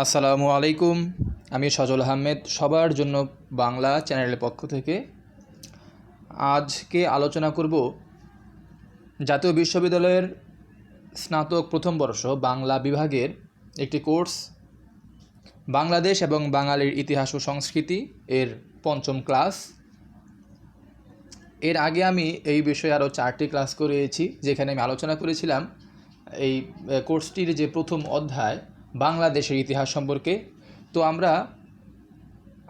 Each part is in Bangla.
আসসালামু আলাইকুম। আমি সজল আহমেদ, সবার জন্য বাংলা চ্যানেলের পক্ষ থেকে আজকে আলোচনা করব জাতীয় বিশ্ববিদ্যালয়ের স্নাতক প্রথম বর্ষ বাংলা বিভাগের একটি কোর্স বাংলাদেশ এবং বাঙালির ইতিহাস ও সংস্কৃতি এর পঞ্চম ক্লাস। এর আগে আমি এই বিষয়ে আরও 4টি ক্লাস করেছি, যেখানে আমি আলোচনা করেছিলাম এই কোর্সটির যে প্রথম অধ্যায় বাংলাদেশের ইতিহাস সম্পর্কে। তো আমরা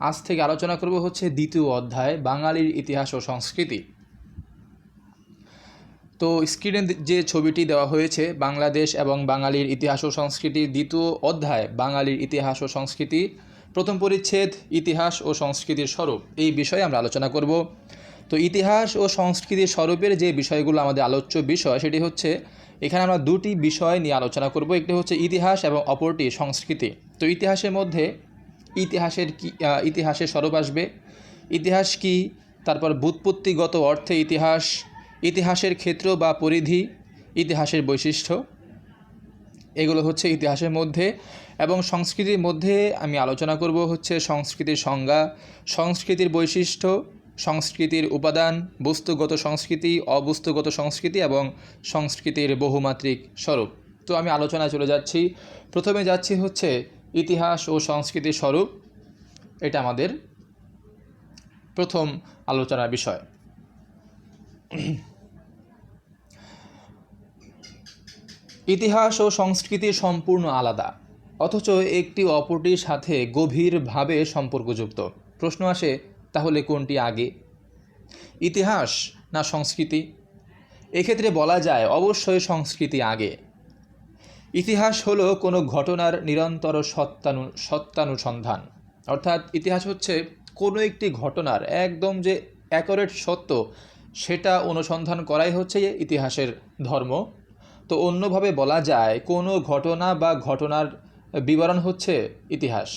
আজ থেকে আলোচনা করব হচ্ছে দ্বিতীয় অধ্যায় বাঙালির ইতিহাস ও সংস্কৃতি। তো স্ক্রিনে যে ছবিটি দেওয়া হয়েছে বাংলাদেশ এবং বাঙালির ইতিহাস ও সংস্কৃতির দ্বিতীয় অধ্যায় বাঙালির ইতিহাস ও সংস্কৃতি প্রথম পরিচ্ছেদ ইতিহাস ও সংস্কৃতির স্বরূপ, এই বিষয়ে আমরা আলোচনা করব। তো ইতিহাস ও সংস্কৃতির স্বরূপের যে বিষয়গুলো আমাদের আলোচ্য বিষয়, সেটি হচ্ছে এখানে আমরা দুটি বিষয় নিয়ে আলোচনা করব। একটি হচ্ছে ইতিহাস এবং অপরটি সংস্কৃতি। তো ইতিহাসের মধ্যে ইতিহাসের স্বরূপ আসবে, ইতিহাস কি, তারপর ব্যুৎপত্তিগত অর্থে ইতিহাস, ইতিহাসের ক্ষেত্র বা পরিধি, ইতিহাসের বৈশিষ্ট্য, এগুলো হচ্ছে ইতিহাসের মধ্যে। এবং সংস্কৃতির মধ্যে আমি আলোচনা করব হচ্ছে সংস্কৃতির সংজ্ঞা, সংস্কৃতির বৈশিষ্ট্য, সংস্কৃতির উপাদান, বস্তুগত সংস্কৃতি, অবস্তুগত সংস্কৃতি এবং সংস্কৃতির বহুমাত্রিক স্বরূপ। তো আমি আলোচনায় চলে যাচ্ছি। প্রথমে যাচ্ছি হচ্ছে ইতিহাস ও সংস্কৃতির স্বরূপ, এটা আমাদের প্রথম আলোচনার বিষয়। ইতিহাস ও সংস্কৃতি সম্পূর্ণ আলাদা, অথচ একটি অপরটির সাথে গভীরভাবে সম্পর্কযুক্ত। প্রশ্ন আসে, তাহলে কোনটি আগে, ইতিহাস না সংস্কৃতি? এক্ষেত্রে বলা যায় অবশ্যই সংস্কৃতি আগে। ইতিহাস হলো কোনো ঘটনার নিরন্তর সত্যানুসন্ধান, অর্থাৎ ইতিহাস হচ্ছে কোনো একটি ঘটনার একদম যে অ্যাকুরেট সত্য, সেটা অনুসন্ধান করাই হচ্ছে ইতিহাসের ধর্ম। তো অন্যভাবে বলা যায় কোনো ঘটনা বা ঘটনার বিবরণ হচ্ছে ইতিহাস।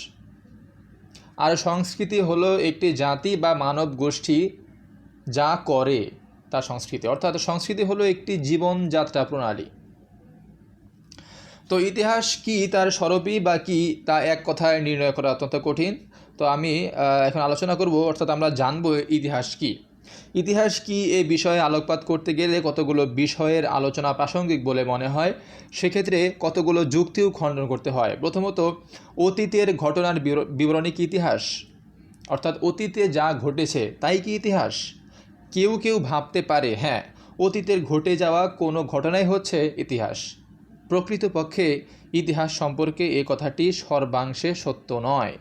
আর সংস্কৃতি হলো একটি জাতি বা মানব গোষ্ঠী যা করে তা সংস্কৃতি, অর্থাৎ সংস্কৃতি হলো একটি জীবনযাত্রা প্রণালী। তো ইতিহাস কি, তার স্বরূপই বা কি, তা এক কথায় নির্ণয় করা অত্যন্ত কঠিন। তো আমি এখন আলোচনা করব, অর্থাৎ আমরা জানব ইতিহাস কি। ইতিহাস কি এই বিষয়ে আলোকপাত করতে গেলে কতগুলো বিষয়ের আলোচনা প্রাসঙ্গিক বলে মনে হয়, সেক্ষেত্রে কতগুলো যুক্তিও খণ্ডন করতে হয়। প্রথমত, অতীতের ঘটনার বিবরণী কি ইতিহাস? অর্থাৎ অতীতে যা ঘটেছে তাই কি ইতিহাস? কেউ কেউ ভাবতে পারে হ্যাঁ, অতীতের ঘটে যাওয়া কোনো ঘটনাই হচ্ছে ইতিহাস। প্রকৃতপক্ষে ইতিহাস সম্পর্কে এ কথাটি সর্বাংশে সত্য নয়।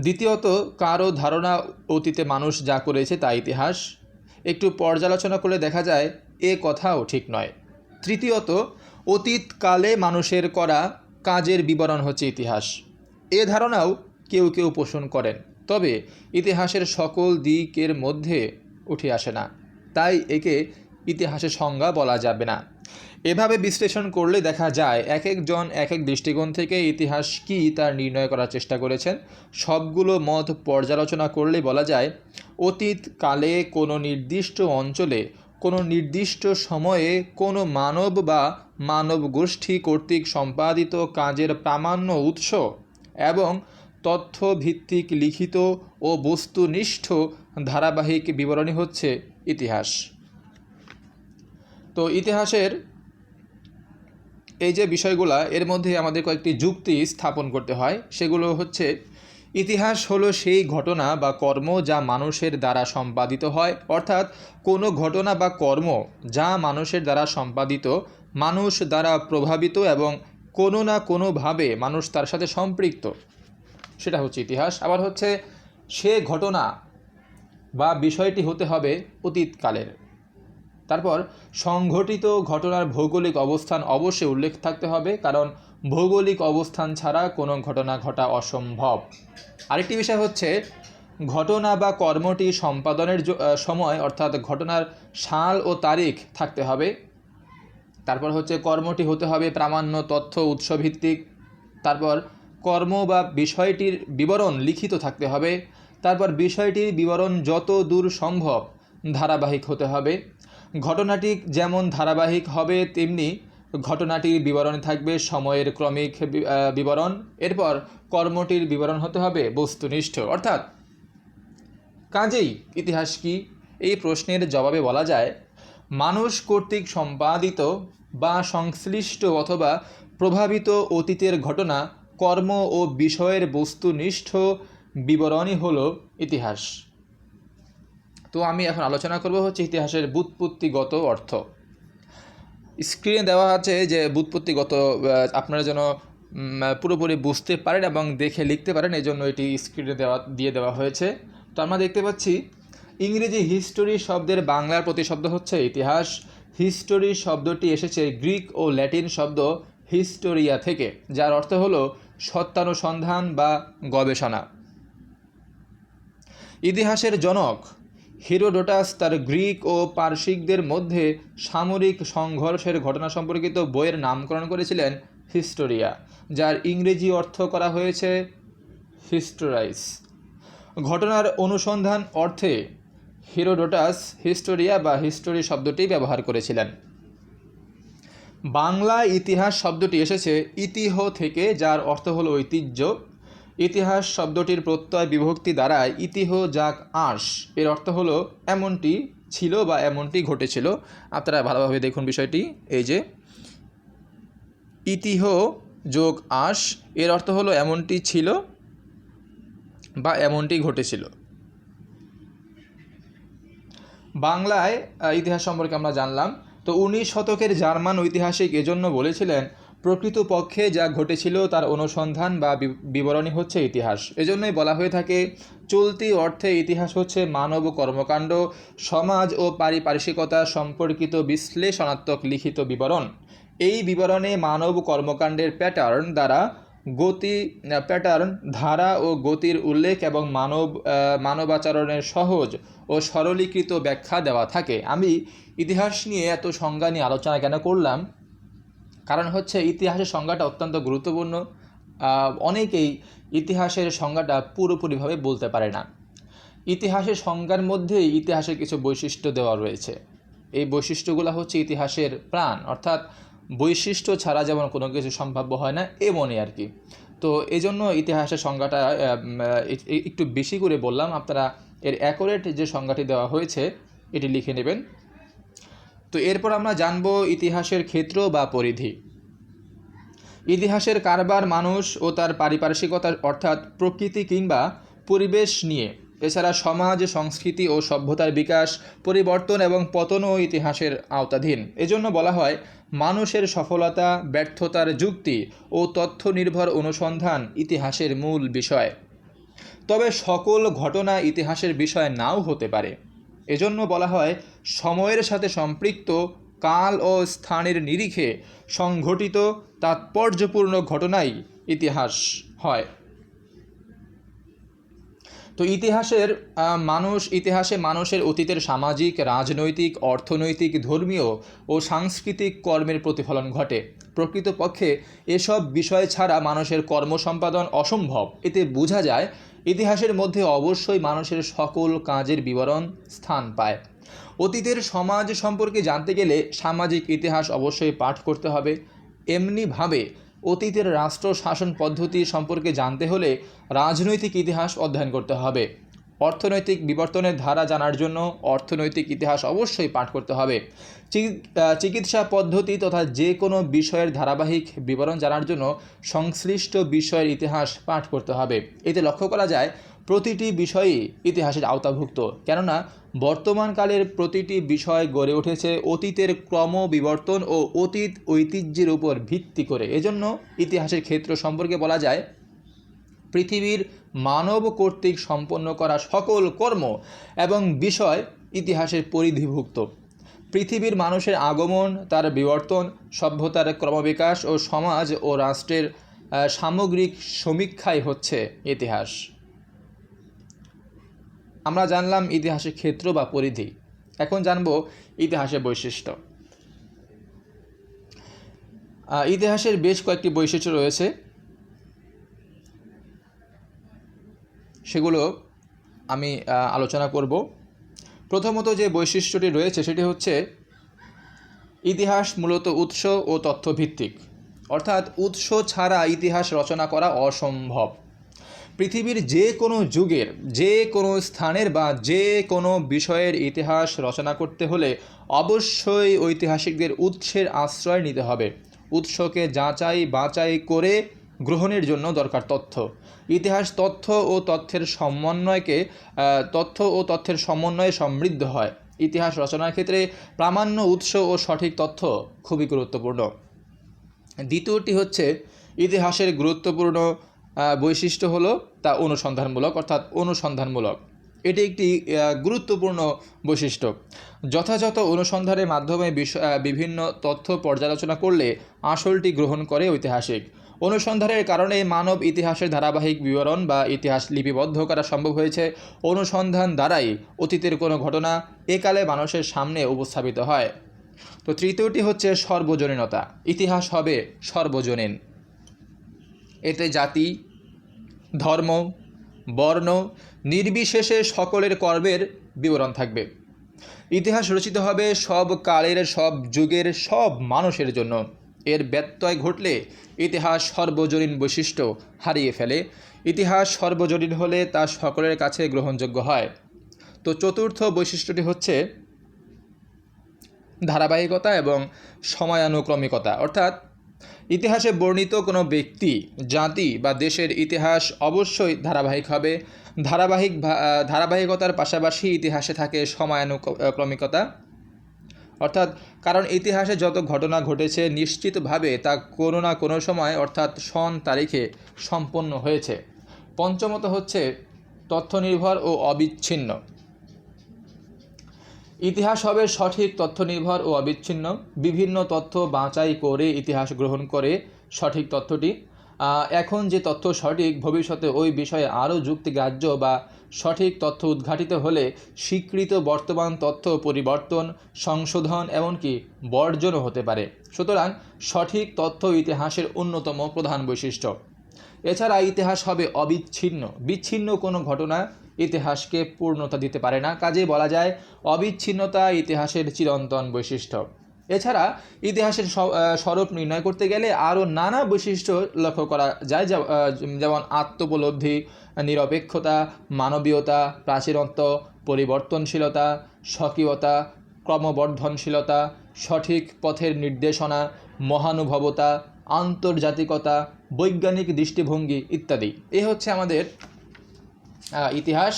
দ্বিতীয়ত, কারো ধারণা অতীতে মানুষ যা করেছে তা ইতিহাস। একটু পর্যালোচনা করে দেখা যায় এ কথাও ঠিক নয়। তৃতীয়ত, অতীতকালে মানুষের করা কাজের বিবরণ হচ্ছে ইতিহাস। এ ধারণাও কেউ কেউ পোষণ করেন, তবে ইতিহাসের সকল দিকের মধ্যে উঠে আসে না, তাই একে ইতিহাসের সংজ্ঞা বলা যাবে না। এভাবে বিশ্লেষণ করলে দেখা যায় এক একজন এক এক দৃষ্টিকোণ থেকে ইতিহাস কি তার নির্ণয় করার চেষ্টা করেছেন। সবগুলো মত পর্যালোচনা করলে বলা যায় অতীতকালে কোনো নির্দিষ্ট অঞ্চলে কোনো নির্দিষ্ট সময়ে কোনো মানব বা মানব গোষ্ঠী কর্তৃক সম্পাদিত কাজের প্রামাণ্য উৎস এবং তথ্যভিত্তিক লিখিত ও বস্তুনিষ্ঠ ধারাবাহিক বিবরণী হচ্ছে ইতিহাস। তো ইতিহাসের এই যে বিষয়গুলো, এর মধ্যে আমাদের কয়েকটি যুক্তি স্থাপন করতে হয়। সেগুলো হচ্ছে, ইতিহাস হলো সেই ঘটনা বা কর্ম যা মানুষের দ্বারা সম্পাদিত হয়, অর্থাৎ কোনো ঘটনা বা কর্ম যা মানুষের দ্বারা সম্পাদিত, মানুষ দ্বারা প্রভাবিত এবং কোনো না কোনোভাবে মানুষ তার সাথে সম্পৃক্ত, সেটা হচ্ছে ইতিহাস। আবার হচ্ছে সে ঘটনা বা বিষয়টি হতে হবে অতীতকালের। তারপর সংঘটিত ঘটনার ভৌগোলিক অবস্থান অবশ্যই উল্লেখ থাকতে হবে, কারণ ভৌগোলিক অবস্থান ছাড়া কোনো ঘটনা ঘটা অসম্ভব। আরেকটি বিষয় হচ্ছে ঘটনা বা কর্মটি সম্পাদনের সময়, অর্থাৎ ঘটনার সাল ও তারিখ থাকতে হবে। তারপর হচ্ছে কর্মটি হতে হবে প্রামাণ্য তথ্য উৎসভিত্তিক। তারপর কর্ম বা বিষয়টির বিবরণ লিখিত থাকতে হবে। তারপর বিষয়টির বিবরণ যত দূর সম্ভব ধারাবাহিক হতে হবে। ঘটনাটি যেমন ধারাবাহিক হবে তেমনি ঘটনাটির বিবরণ থাকবে সময়ের ক্রমিক বিবরণ, এরপর কর্মটির বিবরণ হতে হবে বস্তুনিষ্ঠ। অর্থাৎ কাজেই ইতিহাস কি? এই প্রশ্নের জবাবে বলা যায়, মানুষ কর্তৃক সম্পাদিত বা সংশ্লিষ্ট অথবা প্রভাবিত অতীতের ঘটনা, কর্ম ও বিষয়ের বস্তুনিষ্ঠ বিবরণই হলো ইতিহাস। তো আমি এখন আলোচনা করব হচ্ছে ইতিহাসের ব্যুৎপত্তিগত অর্থ। স্ক্রিনে দেওয়া আছে যে ব্যুৎপত্তিগত, আপনারা যেন পুরোপুরি বুঝতে পারেন এবং দেখে লিখতে পারেন, এই জন্য এটি স্ক্রিনে দিয়ে দেওয়া হয়েছে। তো আমরা দেখতে পাচ্ছি ইংরেজি হিস্টোরি শব্দের বাংলার প্রতিশব্দ হচ্ছে ইতিহাস। হিস্টোরি শব্দটি এসেছে গ্রিক ও ল্যাটিন শব্দ হিস্টোরিয়া থেকে, যার অর্থ হলো সত্যানুসন্ধান বা গবেষণা। ইতিহাসের জনক হিরোডোটাস তার গ্রিক ও পারসিকদের মধ্যে সামরিক সংঘর্ষের ঘটনা সম্পর্কিত বইয়ের নামকরণ করেছিলেন হিস্টোরিয়া, যার ইংরেজি অর্থ করা হয়েছে হিস্টোরাইস। ঘটনার অনুসন্ধান অর্থে হিরোডোটাস হিস্টোরিয়া বা হিস্টোরি শব্দটি ব্যবহার করেছিলেন। বাংলা ইতিহাস শব্দটি এসেছে ইতিহ থেকে, যার অর্থ হলো ঐতিহ্য। ইতিহাস শব্দটির প্রত্যয় বিভক্তি দ্বারা ইতিহ যাক আস, এর অর্থ হলো এমনটি ছিল বা এমনটি ঘটেছিল। আপনারা ভালোভাবে দেখুন বিষয়টি। এই যে ইতিহ যোগ আস, এর অর্থ হলো এমনটি ছিল বা এমনটি ঘটেছিল। বাংলায় ইতিহাস সম্পর্কে আমরা জানলাম। তো 19 শতকের জার্মান ঐতিহাসিক এজন্য বলেছিলেন, প্রকৃতপক্ষে যা ঘটেছিল তার অনুসন্ধান বা বিবরণী হচ্ছে ইতিহাস। এজন্যই বলা হয়ে থাকে, চলতি অর্থে ইতিহাস হচ্ছে মানব কর্মকাণ্ড, সমাজ ও পারিপার্শ্বিকতা সম্পর্কিত বিশ্লেষণাত্মক লিখিত বিবরণ। এই বিবরণে মানব কর্মকাণ্ডের প্যাটার্ন, ধারা ও গতির উল্লেখ এবং মানবাচরণের সহজ ও সরলীকৃত ব্যাখ্যা দেওয়া থাকে। আমি ইতিহাস নিয়ে এত সংজ্ঞা নিয়ে আলোচনা কেন করলাম? কারণ হচ্ছে ইতিহাসের সংজ্ঞাটা অত্যন্ত গুরুত্বপূর্ণ। অনেকেই ইতিহাসের সংজ্ঞাটা পুরোপুরিভাবে বলতে পারে না। ইতিহাসের সংজ্ঞার মধ্যেই ইতিহাসের কিছু বৈশিষ্ট্য দেওয়া রয়েছে। এই বৈশিষ্ট্যগুলো হচ্ছে ইতিহাসের প্রাণ, অর্থাৎ বৈশিষ্ট্য ছাড়া যেমন কোনো কিছু সম্ভাব্য হয় না, এমনই আর কি। তো এই জন্য ইতিহাসের সংজ্ঞাটা একটু বেশি করে বললাম। আপনারা এর অ্যাকুরেট যে সংজ্ঞাটি দেওয়া হয়েছে এটি লিখে নেবেন। তো এরপর আমরা জানব ইতিহাসের ক্ষেত্র বা পরিধি। ইতিহাসের কারবার মানুষ ও তার পারিপার্শ্বিকতা অর্থাৎ প্রকৃতি কিংবা পরিবেশ নিয়ে। এছাড়া সমাজ, সংস্কৃতি ও সভ্যতার বিকাশ, পরিবর্তন এবং পতনও ইতিহাসের আওতাধীন। এজন্য বলা হয়, মানুষের সফলতা, ব্যর্থতার যুক্তি ও তথ্য নির্ভর অনুসন্ধান ইতিহাসের মূল বিষয়। তবে সকল ঘটনা ইতিহাসের বিষয় নাও হতে পারে। এজন্য বলা হয়, সময়ের সাথে সম্পৃক্ত, কাল ও স্থানের নিরিখে সংঘটিত তাৎপর্যপূর্ণ ঘটনাই ইতিহাস হয়। তো ইতিহাসে মানুষের অতীতের সামাজিক, রাজনৈতিক, অর্থনৈতিক, ধর্মীয় ও সাংস্কৃতিক কর্মের প্রতিফলন ঘটে। প্রকৃতপক্ষে এসব বিষয় ছাড়া মানুষের কর্ম সম্পাদন অসম্ভব। এতে বোঝা যায়, ইতিহাসের মধ্যে অবশ্যই মানুষের সকল কাজের বিবরণ স্থান পায়। অতীতের সমাজ সম্পর্কে জানতে গেলে সামাজিক ইতিহাস অবশ্যই পাঠ করতে হবে। এমনিভাবে অতীতের রাষ্ট্র শাসন পদ্ধতি সম্পর্কে জানতে হলে রাজনৈতিক ইতিহাস অধ্যয়ন করতে হবে। অর্থনৈতিক বিবর্তনের ধারা জানার জন্য অর্থনৈতিক ইতিহাস অবশ্যই পাঠ করতে হবে। চিকিৎসা পদ্ধতি তথা যে কোনো বিষয়ের ধারাবাহিক বিবরণ জানার জন্য সংশ্লিষ্ট বিষয়ের ইতিহাস পাঠ করতে হবে। এতে লক্ষ্য করা যায়, প্রতিটি বিষয়ই ইতিহাসের আওতাভুক্ত, কেননা বর্তমানকালের প্রতিটি বিষয় গড়ে উঠেছে অতীতের ক্রমবিবর্তন ও অতীত ঐতিহ্যের উপর ভিত্তি করে। এজন্য ইতিহাসের ক্ষেত্র সম্পর্কে বলা যায়, পৃথিবীর মানব কর্তৃক সম্পন্ন করা সকল কর্ম এবং বিষয় ইতিহাসের পরিধিভুক্ত। পৃথিবীর মানুষের আগমন, তার বিবর্তন, সভ্যতার ক্রমবিকাশ ও সমাজ ও রাষ্ট্রের সামগ্রিক সমীক্ষাই হচ্ছে ইতিহাস। আমরা জানলাম ইতিহাসের ক্ষেত্র বা পরিধি। এখন জানব ইতিহাসের বৈশিষ্ট্য। ইতিহাসের বেশ কয়েকটি বৈশিষ্ট্য রয়েছে, সেগুলো আমি আলোচনা করব। প্রথমত যে বৈশিষ্ট্যটি রয়েছে সেটি হচ্ছে, ইতিহাস মূলত উৎস ও তথ্যভিত্তিক, অর্থাৎ উৎস ছাড়া ইতিহাস রচনা করা অসম্ভব। পৃথিবীর যে কোনো যুগের, যে কোনো স্থানের বা যে কোনো বিষয়ের ইতিহাস রচনা করতে হলে অবশ্যই ঐতিহাসিকদের উৎসের আশ্রয় নিতে হবে। উৎসকে যাচাই বাছাই করে গ্রহণের জন্য দরকার তথ্য। ইতিহাস তথ্য ও তথ্যের সমন্বয়ে সমৃদ্ধ হয়। ইতিহাস রচনার ক্ষেত্রে প্রামাণ্য উৎস ও সঠিক তথ্য খুবই গুরুত্বপূর্ণ। দ্বিতীয়টি হচ্ছে ইতিহাসের গুরুত্বপূর্ণ বৈশিষ্ট্য হলো তা অনুসন্ধানমূলক, অর্থাৎ অনুসন্ধানমূলক। এটি একটি গুরুত্বপূর্ণ বৈশিষ্ট্য। যথাযথ অনুসন্ধানের মাধ্যমে বিভিন্ন তথ্য পর্যালোচনা করলে আসলটি গ্রহণ করে ঐতিহাসিক। অনুসন্ধানের কারণে মানব ইতিহাসের ধারাবাহিক বিবরণ বা ইতিহাস লিপিবদ্ধ করা সম্ভব হয়েছে। অনুসন্ধান দ্বারাই অতীতের কোনো ঘটনা একালে মানুষের সামনে উপস্থাপিত হয়। তো তৃতীয়টি হচ্ছে সর্বজনীনতা। ইতিহাস হবে সর্বজনীন। এতে জাতি, ধর্ম, বর্ণ নির্বিশেষে সকলের কর্মের বিবরণ থাকবে। ইতিহাস রচিত হবে সব কালের, সব যুগের, সব মানুষের জন্য। এর ব্যত্যয় ঘটলে ইতিহাস সর্বজনীন বৈশিষ্ট্য হারিয়ে ফেলে। ইতিহাস সর্বজনীন হলে তা সকলের কাছে গ্রহণযোগ্য হয়। তো চতুর্থ বৈশিষ্ট্যটি হচ্ছে ধারাবাহিকতা এবং সময়ানুক্রমিকতা, অর্থাৎ ইতিহাসে বর্ণিত কোনো ব্যক্তি, জাতি বা দেশের ইতিহাস অবশ্যই ধারাবাহিক হবে। ধারাবাহিকতার পাশাপাশি ইতিহাসে থাকে সময়ানুক্রমিকতা, অর্থাৎ কারণ ইতিহাসে যত ঘটনা ঘটেছে নিশ্চিতভাবে তা কোনো না কোনো সময় অর্থাৎ সন তারিখে সম্পন্ন হয়েছে। পঞ্চমত হচ্ছে তথ্যনির্ভর ও অবিচ্ছিন্ন। ইতিহাস হবে সঠিক তথ্যনির্ভর ও অবিচ্ছিন্ন। বিভিন্ন তথ্য বাছাই করে ইতিহাস গ্রহণ করে সঠিক তথ্যটি। এখন যে তথ্য সঠিক, ভবিষ্যতে ওই বিষয়ে আরও যুক্তিগ্রাহ্য বা সঠিক তথ্য উদ্ঘাটিত হলে স্বীকৃত বর্তমান তথ্য পরিবর্তন, সংশোধন এমনকি বর্জনও হতে পারে। সুতরাং সঠিক তথ্য ইতিহাসের অন্যতম প্রধান বৈশিষ্ট্য। এছাড়া ইতিহাস হবে অবিচ্ছিন্ন। বিচ্ছিন্ন কোনো ঘটনা ইতিহাসকে পূর্ণতা দিতে পারে না। কাজেই বলা যায় অবিচ্ছিন্নতা ইতিহাসের চিরন্তন বৈশিষ্ট্য। এছাড়া ইতিহাসের স্বরূপ নির্ণয় করতে গেলে আরও নানা বৈশিষ্ট্য লক্ষ্য করা যায়, যেমন আত্মোপলব্ধি, নিরপেক্ষতা, মানবীয়তা, প্রাচীনত্ব, পরিবর্তনশীলতা, স্বকীয়তা, ক্রমবর্ধনশীলতা, সঠিক পথের নির্দেশনা, মহানুভবতা, আন্তর্জাতিকতা, বৈজ্ঞানিক দৃষ্টিভঙ্গি ইত্যাদি। এ হচ্ছে আমাদের ইতিহাস।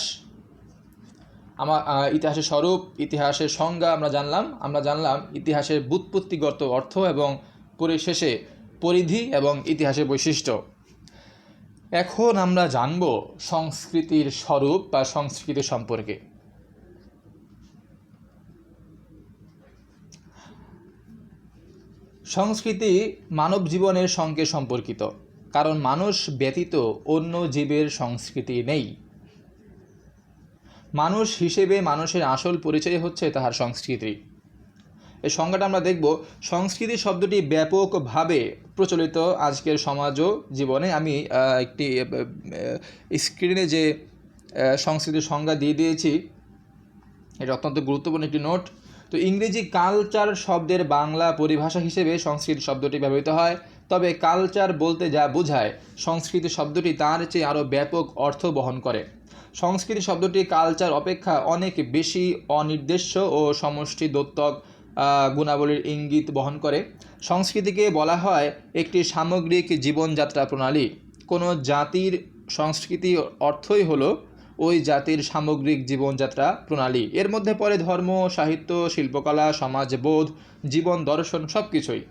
ইতিহাসের স্বরূপ, ইতিহাসের সংজ্ঞা আমরা জানলাম ইতিহাসের ব্যুৎপত্তিগত অর্থ এবং পরিশেষে পরিধি এবং ইতিহাসের বৈশিষ্ট্য। এখন আমরা জানব সংস্কৃতির স্বরূপ বা সংস্কৃতি সম্পর্কে। সংস্কৃতি মানব জীবনের সঙ্গে সম্পর্কিত, কারণ মানুষ ব্যতীত অন্য জীবের সংস্কৃতি নেই। মানুষ হিসেবে মানুষের আসল পরিচয় হচ্ছে তাহার সংস্কৃতি। এই সংজ্ঞাটা আমরা দেখব। সংস্কৃতি শব্দটি ব্যাপকভাবে প্রচলিত আজকের সমাজ ও জীবনে। আমি একটি স্ক্রিনে যে সংস্কৃতির সংজ্ঞা দিয়ে দিয়েছি, এটা অত্যন্ত গুরুত্বপূর্ণ একটি নোট। তো ইংরেজি কালচার শব্দের বাংলা পরিভাষা হিসেবে সংস্কৃতি শব্দটি ব্যবহৃত হয়। তবে কালচার বলতে যা বোঝায়, সংস্কৃতি শব্দটি তার চেয়ে আরও ব্যাপক অর্থ বহন করে। সংস্কৃতি শব্দটি কালচার অপেক্ষা অনেক বেশি অনির্দেশ্য ও সমষ্টি দত্তক গুণাবলীর ইঙ্গিত বহন করে। সংস্কৃতিকে বলা হয় একটি সামগ্রিক জীবনযাত্রা প্রণালী। কোনো জাতির সংস্কৃতি অর্থই হলো ওই জাতির সামগ্রিক জীবনযাত্রা প্রণালী। এর মধ্যে পড়ে ধর্ম, সাহিত্য, শিল্পকলা, সমাজবোধ, জীবন দর্শন সব কিছুই।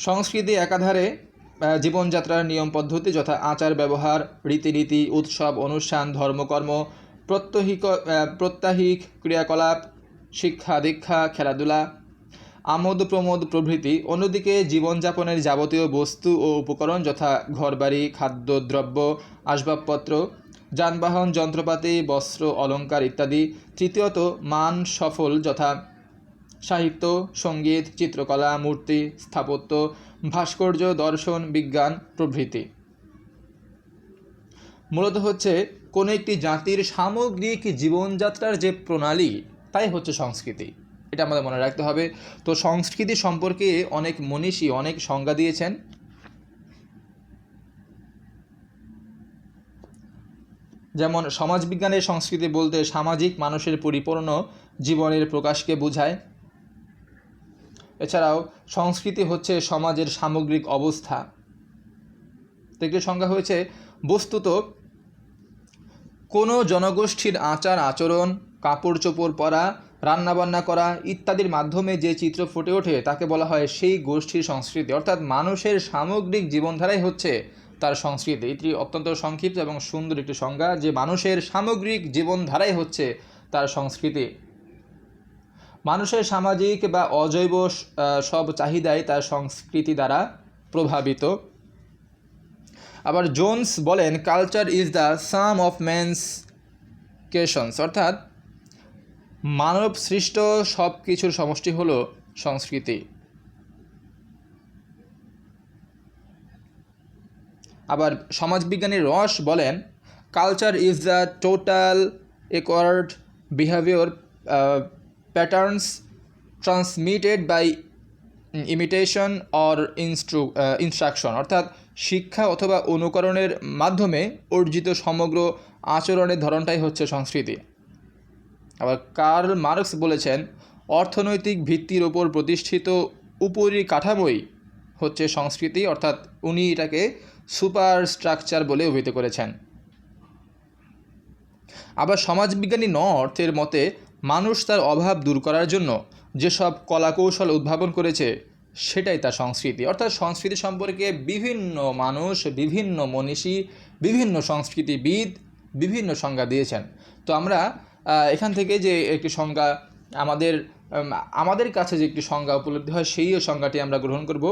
সংস্কৃতি একাধারে জীবনযাত্রার নিয়ম পদ্ধতি, যথা আচার ব্যবহার, রীতিনীতি, উৎসব অনুষ্ঠান, ধর্মকর্ম, প্রত্যাহিক ক্রিয়াকলাপ, শিক্ষা দীক্ষা, খেলাধুলা, আমোদ প্রমোদ প্রভৃতি। অন্যদিকে জীবনযাপনের যাবতীয় বস্তু ও উপকরণ, যথা ঘরবাড়ি, খাদ্যদ্রব্য, আসবাবপত্র, যানবাহন, যন্ত্রপাতি, বস্ত্র, অলঙ্কার ইত্যাদি। তৃতীয়ত মান সফল, যথা সাহিত্য, সঙ্গীত, চিত্রকলা, মূর্তি, স্থাপত্য, ভাস্কর্য, দর্শন, বিজ্ঞান প্রভৃতি। মূলত হচ্ছে কোনো একটি জাতির সামগ্রিক জীবনযাত্রার যে প্রণালী, তাই হচ্ছে সংস্কৃতি। এটা আমাদের মনে রাখতে হবে। তো সংস্কৃতি সম্পর্কে অনেক মনীষী অনেক সংজ্ঞা দিয়েছেন। যেমন সমাজবিজ্ঞানের সংস্কৃতি বলতে সামাজিক মানুষের পরিপূর্ণ জীবনের প্রকাশকে বোঝায়। এছাড়াও সংস্কৃতি হচ্ছে সমাজের সামগ্রিক অবস্থা। একটি সংজ্ঞা হয়েছে, বস্তুত কোনো জনগোষ্ঠীর আচার আচরণ, কাপড় চোপড় পরা, রান্নাবান্না করা ইত্যাদির মাধ্যমে যে চিত্র ফুটে ওঠে তাকে বলা হয় সেই গোষ্ঠীর সংস্কৃতি। অর্থাৎ মানুষের সামগ্রিক জীবনধারাই হচ্ছে তার সংস্কৃতি। এটি অত্যন্ত সংক্ষিপ্ত এবং সুন্দর একটি সংজ্ঞা, যে মানুষের সামগ্রিক জীবনধারাই হচ্ছে তার সংস্কৃতি। মানুষের সামাজিক বা অজৈব সব চাহিদাই তার সংস্কৃতি দ্বারা প্রভাবিত। আবার জোন্স বলেন, culture is the some of man's creations, অর্থাৎ মানব সৃষ্ট সব কিছুর সমষ্টি হলো সংস্কৃতি। আবার সমাজবিজ্ঞানী রস বলেন, culture is the total acquired behaviour patterns transmitted by imitation or instruction, অর্থাৎ শিক্ষা অথবা অনুকরণের মাধ্যমে অর্জিত সমগ্র আচরণের ধরনটাই হচ্ছে সংস্কৃতি। আবার কার্ল মার্কস বলেছেন, অর্থনৈতিক ভিত্তির ওপর প্রতিষ্ঠিত উপরিকাঠামোই হচ্ছে সংস্কৃতি, অর্থাৎ উনি এটাকে সুপার স্ট্রাকচার বলে অভিহিত করেছেন। আবার সমাজবিজ্ঞানী নর্থের মতে, মানুষ তার অভাব দূর করার জন্য যেসব কলাকৌশল উদ্ভাবন করেছে সেটাই তার সংস্কৃতি। অর্থাৎ সংস্কৃতি সম্পর্কে বিভিন্ন মানুষ, বিভিন্ন মনীষী, বিভিন্ন সংস্কৃতিবিদ বিভিন্ন সংজ্ঞা দিয়েছেন। তো আমরা এখান থেকে যে একটি সংজ্ঞা আমাদের কাছে যে একটি সংজ্ঞা উপলব্ধি হয় সেই সংজ্ঞাটি আমরা গ্রহণ করব।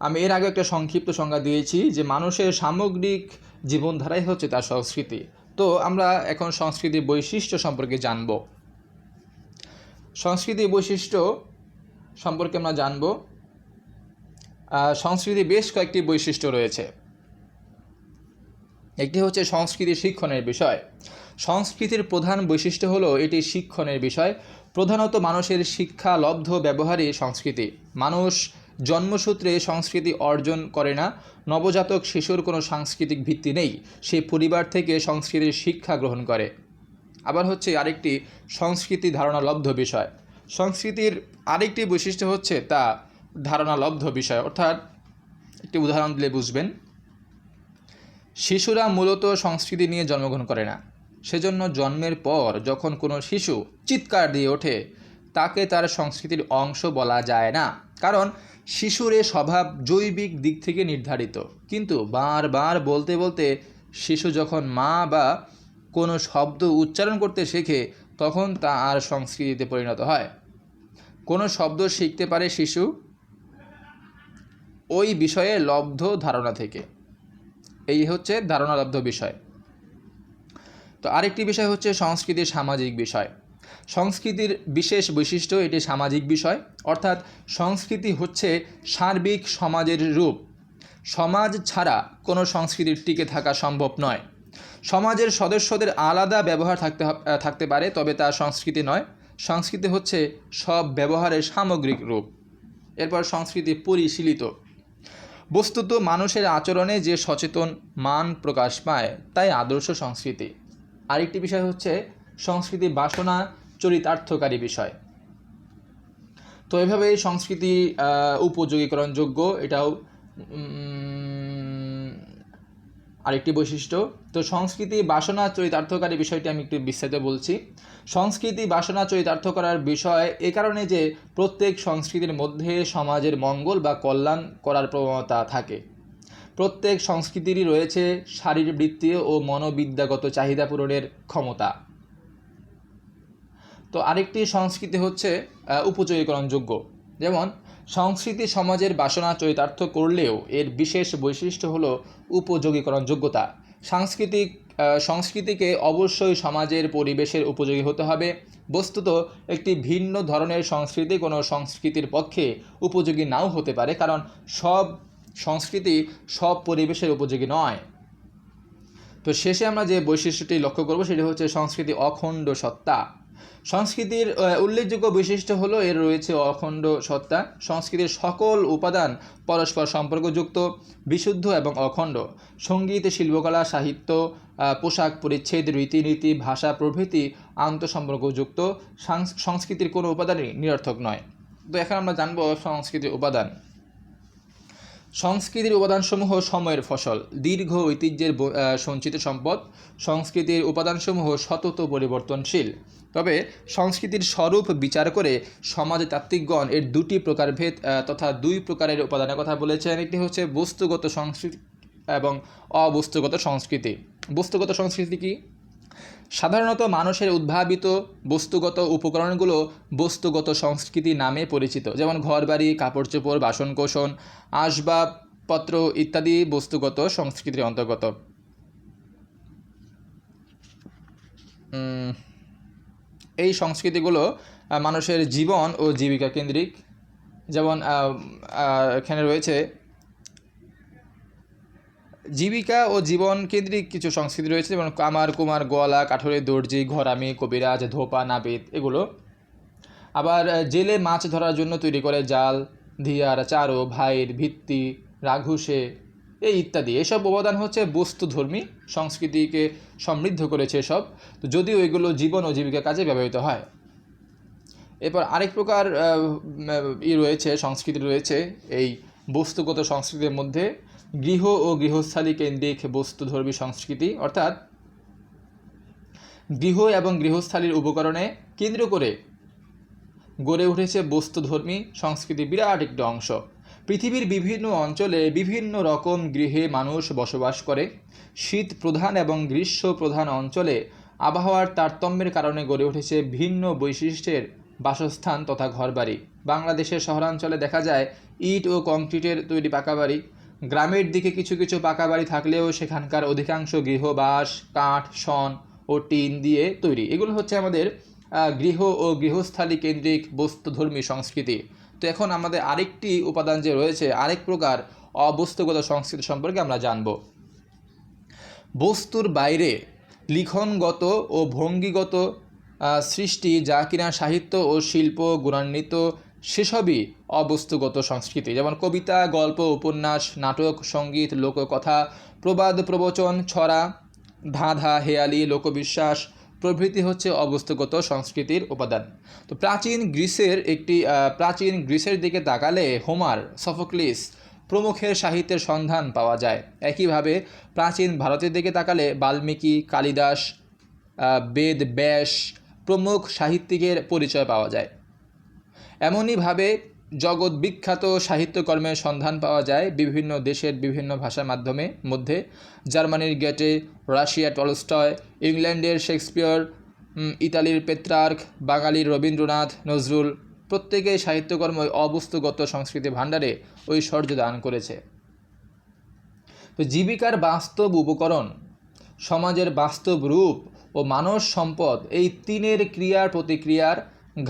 আমি এর আগে একটা সংক্ষিপ্ত সংজ্ঞা দিয়েছি যে মানুষের সামগ্রিক জীবনধারাই হচ্ছে তার সংস্কৃতি। তো আমরা এখন সংস্কৃতির বৈশিষ্ট্য সম্পর্কে জানব। সংস্কৃতির বৈশিষ্ট্য সম্পর্কে আমরা জানব। সংস্কৃতির বেশ কয়েকটি বৈশিষ্ট্য রয়েছে। একটি হচ্ছে সংস্কৃতি শিক্ষণের বিষয়। সংস্কৃতির প্রধান বৈশিষ্ট্য হলো এটি শিক্ষণের বিষয়। প্রধানত মানুষের শিক্ষালব্ধ ব্যবহারই সংস্কৃতি। মানুষ জন্মসূত্রে সংস্কৃতি অর্জন করে না। নবজাতক শিশুর কোনো সাংস্কৃতিক ভিত্তি নেই, সে পরিবার থেকে সংস্কৃতির শিক্ষা গ্রহণ করে। আবার হচ্ছে আরেকটি সংস্কৃতি ধারণালব্ধ বিষয়। সংস্কৃতির আরেকটি বৈশিষ্ট্য হচ্ছে তা ধারণালব্ধ বিষয়, অর্থাৎ একটি উদাহরণ দিলে বুঝবেন। শিশুরা মূলত সংস্কৃতি নিয়ে জন্মগ্রহণ করে না, সেজন্য জন্মের পর যখন কোনো শিশু চিৎকার দিয়ে ওঠে তাকে তার সংস্কৃতির অংশ বলা যায় না, কারণ শিশুর এ স্বভাব জৈবিক দিক থেকে নির্ধারিত। কিন্তু বারবার বলতে বলতে শিশু যখন মা বা কোনো শব্দ উচ্চারণ করতে শেখে তখন তা আর সংস্কৃতিতে পরিণত হয়। কোনো শব্দ শিখতে পারে শিশু ওই বিষয়ে লব্ধ ধারণা থেকে। এই হচ্ছে ধারণালব্ধ বিষয়। তো আরেকটি বিষয় হচ্ছে সংস্কৃতির সামাজিক বিষয়। সংস্কৃতির বিশেষ বৈশিষ্ট্য এটি সামাজিক বিষয়, অর্থাৎ সংস্কৃতি হচ্ছে সার্বিক সমাজের রূপ। সমাজ ছাড়া কোনো সংস্কৃতির টিকে থাকা সম্ভব নয়। সমাজের সদস্যদের আলাদা ব্যবহার থাকতে পারে, তবে তা সংস্কৃতি নয়। সংস্কৃতি হচ্ছে সব ব্যবহারের সামগ্রিক রূপ। এরপর সংস্কৃতি পরিশীলিত। বস্তুত মানুষের আচরণে যে সচেতন মান প্রকাশ পায় তাই আদর্শ সংস্কৃতি। আরেকটি বিষয় হচ্ছে সংস্কৃতি বাসনা চরিতার্থকারী বিষয়। তো এভাবে সংস্কৃতি উপযোগীকরণযোগ্য, এটাও আরেকটি বৈশিষ্ট্য। তো সংস্কৃতি বাসনা চরিতার্থকারী বিষয়টি আমি একটু বিস্তারিত বলছি। সংস্কৃতি বাসনা চরিতার্থ করার বিষয় এ কারণে যে প্রত্যেক সংস্কৃতির মধ্যে সমাজের মঙ্গল বা কল্যাণ করার প্রবণতা থাকে। প্রত্যেক সংস্কৃতিরই রয়েছে শারীরবৃত্তীয় ও মনোবিদ্যাগত চাহিদা পূরণের ক্ষমতা। তো আরেকটি সংস্কৃতি হচ্ছে উপযোগীকরণযোগ্য। যেমন সংস্কৃতি সমাজের বাসনা চরিতার্থ করলেও এর বিশেষ বৈশিষ্ট্য হলো উপযোগীকরণযোগ্যতা। সংস্কৃতিকে অবশ্যই সমাজের পরিবেশের উপযোগী হতে হবে। বস্তুত একটি ভিন্ন ধরনের সংস্কৃতি কোনো সংস্কৃতির পক্ষে উপযোগী নাও হতে পারে, কারণ সব সংস্কৃতি সব পরিবেশের উপযোগী নয়। তো শেষে আমরা যে বৈশিষ্ট্যটি লক্ষ্য করব সেটি হচ্ছে সংস্কৃতি অখণ্ড সত্তা। সংস্কৃতির উল্লেখযোগ্য বৈশিষ্ট্য হলো এর রয়েছে অখণ্ড সত্তা। সংস্কৃতির সকল উপাদান পরস্পর সম্পর্কযুক্ত, বিশুদ্ধ এবং অখণ্ড। সঙ্গীত, শিল্পকলা, সাহিত্য, পোশাক পরিচ্ছদ, রীতিনীতি, ভাষা প্রভৃতি আন্তঃসম্পর্কযুক্ত। সংস্কৃতির কোনো উপাদানই নিরর্থক নয়। তো এখন আমরা জানব সংস্কৃতির উপাদান। সংস্কৃতির উপাদানসমূহ সময়ের ফসল, দীর্ঘ ঐতিহ্যের সঞ্চিত সম্পদ। সংস্কৃতির উপাদানসমূহ সতত পরিবর্তনশীল। তবে সংস্কৃতির স্বরূপ বিচার করে সমাজতাত্ত্বিকগণ এর দুটি প্রকারভেদ তথা দুই প্রকারের উপাদানের কথা বলেছেন। একটি হচ্ছে বস্তুগত সংস্কৃতি এবং অবস্তুগত সংস্কৃতি। বস্তুগত সংস্কৃতি কি? সাধারণত মানুষের উদ্ভাবিত বস্তুগত উপকরণগুলো বস্তুগত সংস্কৃতি নামে পরিচিত। যেমন ঘরবাড়ি, কাপড় চোপড়, বাসনকোসন, আসবাবপত্র ইত্যাদি বস্তুগত সংস্কৃতির অন্তর্গত। এই সংস্কৃতিগুলো মানুষের জীবন ও জীবিকা কেন্দ্রিক। যেমন এখানে রয়েছে জীবিকা ও জীবন কেন্দ্রিক কিছু সংস্কৃতি রয়েছে, যেমন কামার, কুমার, গোয়ালা, কাঠুরে, দর্জি, ঘরামি, কবিরাজ, ধোপা, নাপিত এগুলো। আবার জেলে মাছ ধরার জন্য তৈরি করে জাল, ধিয়ার, চারো, ভাইর, ভিত্তি, রাঘুসে এই ইত্যাদি। এসব উপাদান হচ্ছে বস্তুধর্মী সংস্কৃতিকে সমৃদ্ধ করেছে সব, তো যদিও এগুলো জীবন ও জীবিকা কাজে ব্যবহৃত হয়। এরপর আরেক প্রকার রয়েছে, সংস্কৃতি রয়েছে এই বস্তুগত সংস্কৃতির মধ্যে গৃহ ও গৃহস্থালী কেন্দ্রিক বস্তুধর্মী সংস্কৃতি, অর্থাৎ গৃহ এবং গৃহস্থালীর উপকরণে কেন্দ্র করে গড়ে উঠেছে বস্তুধর্মী সংস্কৃতি বিরাট একটি অংশ। পৃথিবীর বিভিন্ন অঞ্চলে বিভিন্ন রকম গৃহে মানুষ বসবাস করে। শীত প্রধান এবং গ্রীষ্ম প্রধান অঞ্চলে আবহাওয়ার তারতম্যের কারণে গড়ে উঠেছে ভিন্ন বৈশিষ্ট্যের বাসস্থান তথা ঘরবাড়ি। বাংলাদেশের শহরাঞ্চলে দেখা যায় ইট ও কংক্রিটের তৈরি পাকা বাড়ি। গ্রামের দিকে কিছু কিছু পাকা বাড়ি থাকলেও সেখানকার অধিকাংশ গৃহবাস কাঠ, শন ও টিন দিয়ে তৈরি। এগুলো হচ্ছে আমাদের গৃহ ও গৃহস্থালী কেন্দ্রিক বস্তুধর্মী সংস্কৃতি। তো এখন আমাদের আরেকটি উপাদান যে রয়েছে, আরেক প্রকার অবস্তুগত সংস্কৃতি সম্পর্কে আমরা জানব। বস্তুর বাইরে লিখনগত ও ভঙ্গিগত সৃষ্টি, যা কিনা সাহিত্য ও শিল্প গুণান্বিত, সেসবই অবস্তুগত সংস্কৃতি। যেমন কবিতা, গল্প, উপন্যাস, নাটক, সঙ্গীত, লোককথা, প্রবাদ, প্রবচন, ছড়া, ধাঁধা, হেয়ালি, লোকবিশ্বাস প্রভৃতি হচ্ছে অবস্তুগত সংস্কৃতির উপাদান। তো প্রাচীন গ্রিসের দিকে তাকালে হোমার, সফোক্লিস প্রমুখের সাহিত্যের সন্ধান পাওয়া যায়। একইভাবে প্রাচীন ভারতের দিকে তাকালে বাল্মীকি, কালিদাস, বেদ ব্যাস প্রমুখ সাহিত্যিকের পরিচয় পাওয়া যায়। এমনইভাবে জগৎ বিখ্যাত সাহিত্যকর্মের সন্ধান পাওয়া যায় বিভিন্ন দেশের বিভিন্ন ভাষার মধ্যে। জার্মানির গেটে, রাশিয়ার টলস্টয়, ইংল্যান্ডের শেক্সপিয়র, ইতালির পেত্রার্ক, বাঙালির রবীন্দ্রনাথ, নজরুল প্রত্যেকেই সাহিত্যকর্ম অবস্তুগত সংস্কৃতি ভাণ্ডারে ঐশ্বর্য দান করেছে। তো জীবিকার বাস্তব উপকরণ, সমাজের বাস্তব রূপ ও মানব সম্পদ, এই তিনের ক্রিয়ার প্রতিক্রিয়ার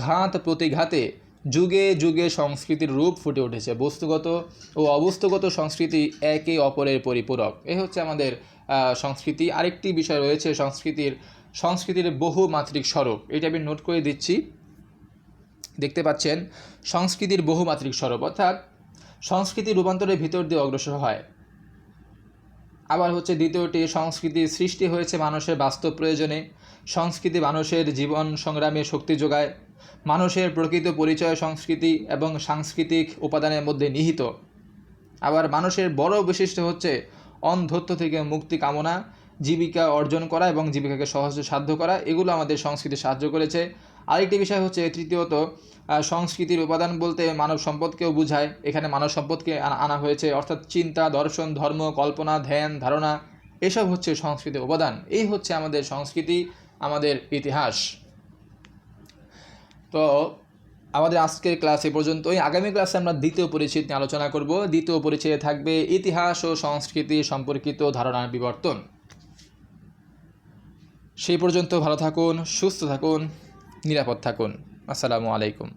ঘাত প্রতিঘাতে যুগে যুগে সংস্কৃতির রূপ ফুটে উঠেছে। বস্তুগত ও অবস্তুগত সংস্কৃতি একে অপরের পরিপূরক। এই হচ্ছে আমাদের সংস্কৃতি। আরেকটি বিষয় রয়েছে সংস্কৃতির বহুমাত্রিক স্বরূপ। এটা আমি নোট করে দিচ্ছি, দেখতে পাচ্ছেন সংস্কৃতির বহুমাত্রিক স্বরূপ, অর্থাৎ সংস্কৃতি রূপান্তরের ভিতর দিয়ে অগ্রসর হয়। আবার হচ্ছে দ্বিতীয়টি, সংস্কৃতির সৃষ্টি হয়েছে মানুষের বাস্তব প্রয়োজনে। সংস্কৃতি মানুষের জীবন সংগ্রামে শক্তি যোগায়। মানুষের প্রকৃত পরিচয় সংস্কৃতি এবং সাংস্কৃতিক উপাদানের মধ্যে নিহিত। আবার মানুষের বড় বৈশিষ্ট্য হচ্ছে অন্ধত্ব থেকে মুক্তি কামনা, জীবিকা অর্জন করা এবং জীবিকাকে সহজে সাধ্য করা, এগুলো আমাদের সংস্কৃতি সাহায্য করেছে। আরেকটি বিষয় হচ্ছে তৃতীয়ত, সংস্কৃতির উপাদান বলতে মানব সম্পদকেও বোঝায়। এখানে মানব সম্পদকে আনা হয়েছে, অর্থাৎ চিন্তা, দর্শন, ধর্ম, কল্পনা, ধ্যান, ধারণা, এসব হচ্ছে সংস্কৃতির উপাদান। এই হচ্ছে আমাদের সংস্কৃতি, আমাদের ইতিহাস। তো আমাদের আজকের ক্লাস এ পর্যন্তই। আগামী ক্লাসে আমরা দ্বিতীয় পরিচ্ছেদ নিয়ে আলোচনা করব। দ্বিতীয় পরিচ্ছেদে থাকবে ইতিহাস ও সংস্কৃতি সম্পর্কিত ধারণার বিবর্তন। সেই পর্যন্ত ভালো থাকুন, সুস্থ থাকুন, নিরাপদ থাকুন। আসসালামু আলাইকুম।